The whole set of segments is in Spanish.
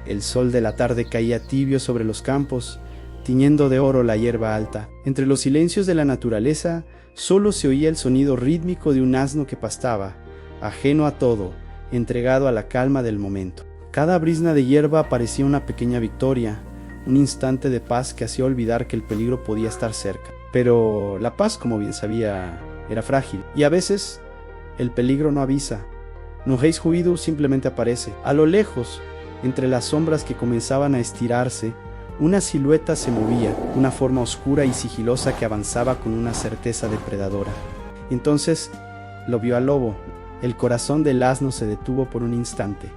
El sol de la tarde caía tibio sobre los campos, tiñendo de oro la hierba alta. Entre los silencios de la naturaleza, solo se oía el sonido rítmico de un asno que pastaba, ajeno a todo, entregado a la calma del momento. Cada brizna de hierba parecía una pequeña victoria, un instante de paz que hacía olvidar que el peligro podía estar cerca. Pero la paz, como bien sabía, era frágil, y a veces el peligro no avisa. Nuhei's Huidu simplemente aparece. A lo lejos, entre las sombras que comenzaban a estirarse, una silueta se movía, una forma oscura y sigilosa que avanzaba con una certeza depredadora. Entonces lo vio al lobo. El corazón del asno se detuvo por un instante,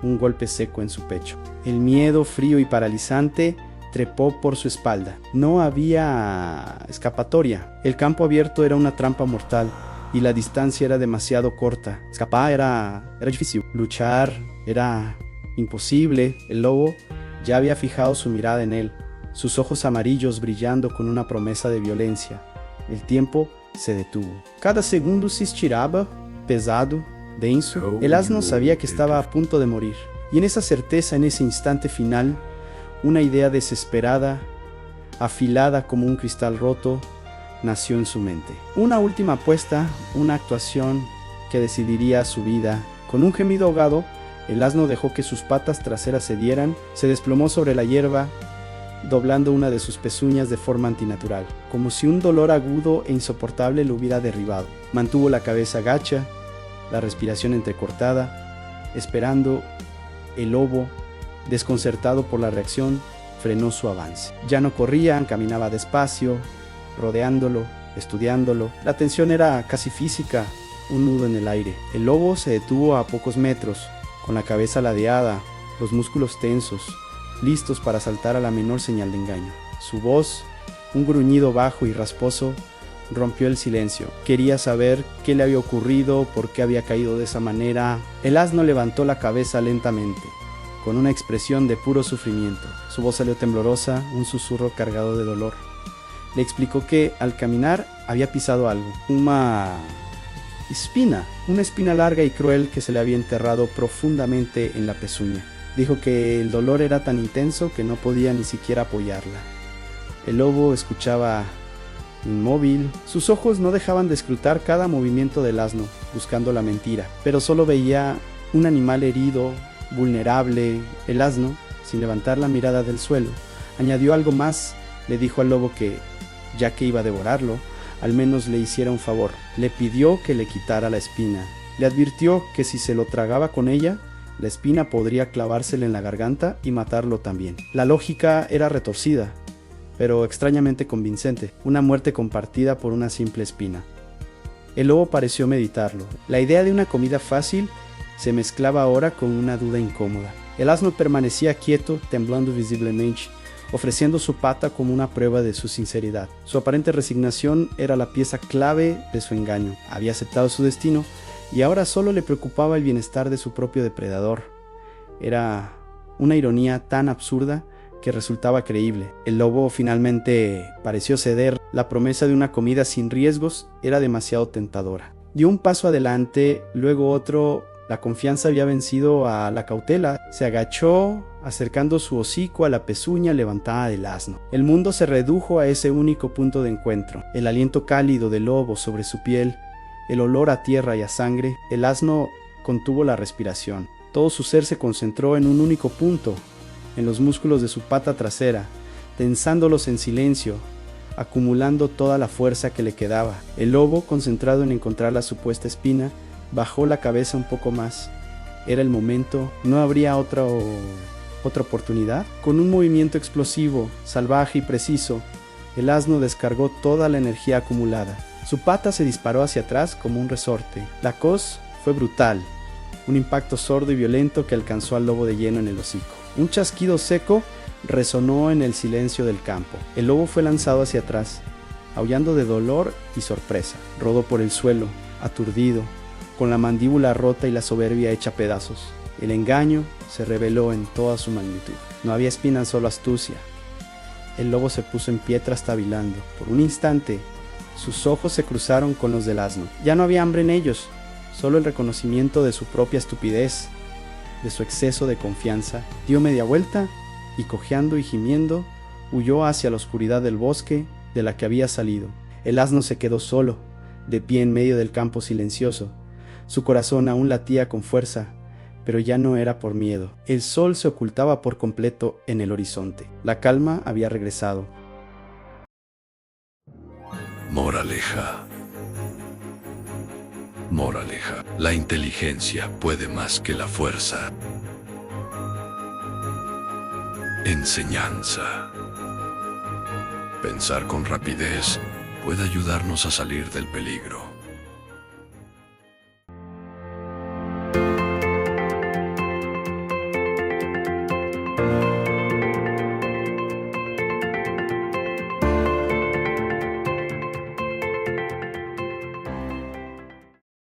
un golpe seco en su pecho. El miedo frío y paralizante trepó por su espalda. No había escapatoria. El campo abierto era una trampa mortal y la distancia era demasiado corta. Escapar era difícil. Luchar era imposible. El lobo ya había fijado su mirada en él, sus ojos amarillos brillando con una promesa de violencia. El tiempo se detuvo. Cada segundo se estiraba, pesado, denso. El asno sabía que estaba a punto de morir. Y en esa certeza, en ese instante final, una idea desesperada, afilada como un cristal roto, nació en su mente. Una última apuesta, una actuación que decidiría su vida. Con un gemido ahogado, el asno dejó que sus patas traseras cedieran, se desplomó sobre la hierba, doblando una de sus pezuñas de forma antinatural, como si un dolor agudo e insoportable lo hubiera derribado. Mantuvo la cabeza gacha, la respiración entrecortada, esperando. El lobo, desconcertado por la reacción, frenó su avance. Ya no corría, caminaba despacio, rodeándolo, estudiándolo. La tensión era casi física, un nudo en el aire. El lobo se detuvo a pocos metros, con la cabeza ladeada, los músculos tensos, listos para saltar a la menor señal de engaño. Su voz, un gruñido bajo y rasposo, rompió el silencio. Quería saber qué le había ocurrido, por qué había caído de esa manera. El asno levantó la cabeza lentamente, con una expresión de puro sufrimiento. Su voz salió temblorosa, un susurro cargado de dolor. Le explicó que al caminar había pisado algo, una espina larga y cruel que se le había enterrado profundamente en la pezuña. Dijo que el dolor era tan intenso que no podía ni siquiera apoyarla. El lobo escuchaba inmóvil. Sus ojos no dejaban de escrutar cada movimiento del asno, buscando la mentira, pero solo veía un animal herido, vulnerable. El asno, sin levantar la mirada del suelo, añadió algo más. Le dijo al lobo que, ya que iba a devorarlo, al menos le hiciera un favor. Le pidió que le quitara la espina. Le advirtió que si se lo tragaba con ella, la espina podría clavársele en la garganta y matarlo también. La lógica era retorcida, pero extrañamente convincente, una muerte compartida por una simple espina. El lobo pareció meditarlo. La idea de una comida fácil se mezclaba ahora con una duda incómoda. El asno permanecía quieto, temblando visiblemente, ofreciendo su pata como una prueba de su sinceridad. Su aparente resignación era la pieza clave de su engaño. Había aceptado su destino y ahora solo le preocupaba el bienestar de su propio depredador. Era una ironía tan absurda que resultaba creíble. El lobo finalmente pareció ceder. La promesa de una comida sin riesgos era demasiado tentadora. Dio un paso adelante, luego otro. La confianza había vencido a la cautela. Se agachó, acercando su hocico a la pezuña levantada del asno. El mundo se redujo a ese único punto de encuentro. El aliento cálido del lobo sobre su piel, el olor a tierra y a sangre. El asno contuvo la respiración. Todo su ser se concentró en un único punto, en los músculos de su pata trasera, tensándolos en silencio, acumulando toda la fuerza que le quedaba. El lobo, concentrado en encontrar la supuesta espina, bajó la cabeza un poco más. Era el momento. ¿No habría otra oportunidad? Con un movimiento explosivo, salvaje y preciso, el asno descargó toda la energía acumulada. Su pata se disparó hacia atrás como un resorte. La coz fue brutal, un impacto sordo y violento que alcanzó al lobo de lleno en el hocico. Un chasquido seco resonó en el silencio del campo. El lobo fue lanzado hacia atrás, aullando de dolor y sorpresa. Rodó por el suelo, aturdido, con la mandíbula rota y la soberbia hecha pedazos. El engaño se reveló en toda su magnitud. No había espinas, solo astucia. El lobo se puso en pie trastabilando. Por un instante, sus ojos se cruzaron con los del asno. Ya no había hambre en ellos, solo el reconocimiento de su propia estupidez. de su exceso de confianza, dio media vuelta y, cojeando y gimiendo, huyó hacia la oscuridad del bosque de la que había salido. El asno se quedó solo, de pie en medio del campo silencioso. Su corazón aún latía con fuerza, pero ya no era por miedo. El sol se ocultaba por completo en el horizonte. La calma había regresado. Moraleja. Moraleja. La inteligencia puede más que la fuerza. Enseñanza. Pensar con rapidez puede ayudarnos a salir del peligro.